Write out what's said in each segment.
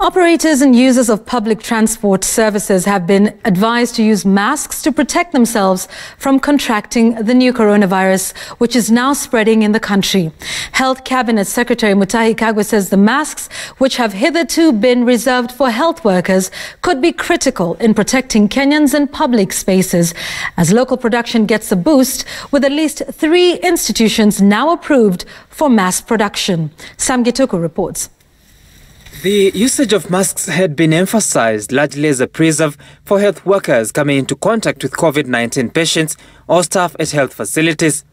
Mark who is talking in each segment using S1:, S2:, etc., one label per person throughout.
S1: Operators and users of public transport services have been advised to use masks to protect themselves from contracting the new coronavirus, which is now spreading in the country. Health Cabinet Secretary Mutahi Kagwe says the masks, which have hitherto been reserved for health workers, could be critical in protecting Kenyans in public spaces, as local production gets a boost, with at least 3 institutions now approved for mass production. Sam Gituku reports.
S2: The usage of masks had been emphasized largely as a preserve for health workers coming into contact with COVID-19 patients or staff at health facilities.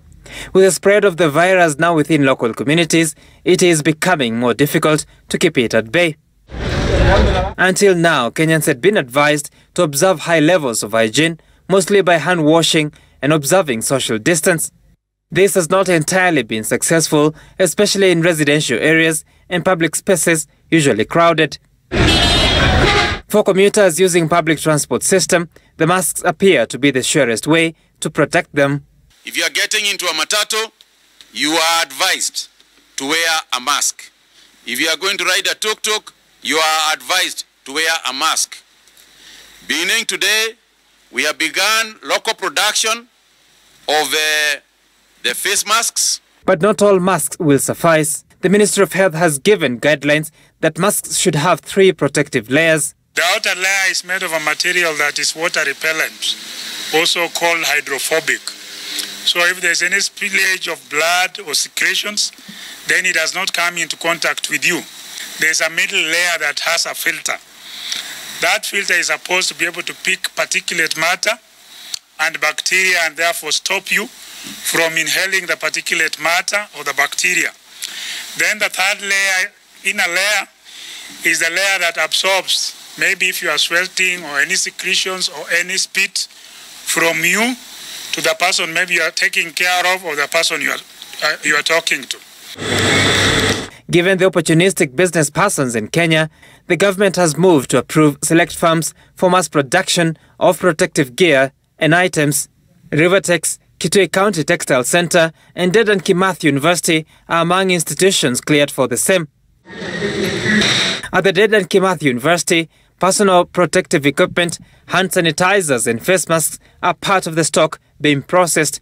S2: With the spread of the virus now within local communities, it is becoming more difficult to keep it at bay. Until now, Kenyans had been advised to observe high levels of hygiene, mostly by hand washing and observing social distance. This has not entirely been successful, especially in residential areas and public spaces usually crowded. For commuters using public transport system, the masks appear to be the surest way to protect them.
S3: If you are getting into a matatu, you are advised to wear a mask. If you are going to ride a tuk-tuk, you are advised to wear a mask. Beginning today, we have begun local production of the face masks.
S2: But not all masks will suffice. The Ministry of Health has given guidelines that masks should have 3 protective layers.
S4: The outer layer is made of a material that is water repellent, also called hydrophobic. So if there's any spillage of blood or secretions, then it does not come into contact with you. There's a middle layer that has a filter. That filter is supposed to be able to pick particulate matter and bacteria and therefore stop you from inhaling the particulate matter or the bacteria. Then the third layer, inner layer, is the layer that absorbs, maybe if you are sweating or any secretions or any spit from you to the person maybe you are taking care of or the person you are talking to.
S2: Given the opportunistic business persons in Kenya, the government has moved to approve select firms for mass production of protective gear and items. Rivertex, Kitui County Textile Center and Dedan Kimathi University are among institutions cleared for the same. At the Dedan Kimathi University, personal protective equipment, hand sanitizers and face masks are part of the stock being processed.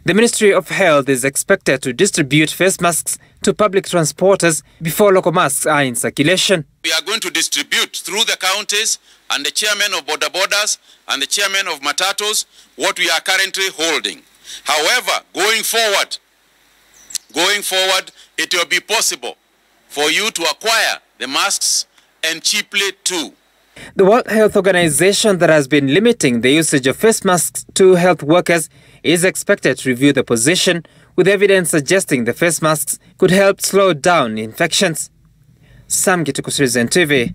S2: The Ministry of Health is expected to distribute face masks to public transporters before local masks are in circulation.
S3: We are going to distribute through the counties and the chairman of border borders and the chairman of matatos what we are currently holding. However, going forward, it will be possible for you to acquire the masks and cheaply too.
S2: The World Health Organization, that has been limiting the usage of face masks to health workers, is expected to review the position, with evidence suggesting the face masks could help slow down infections. Sam Gituku, Citizen TV.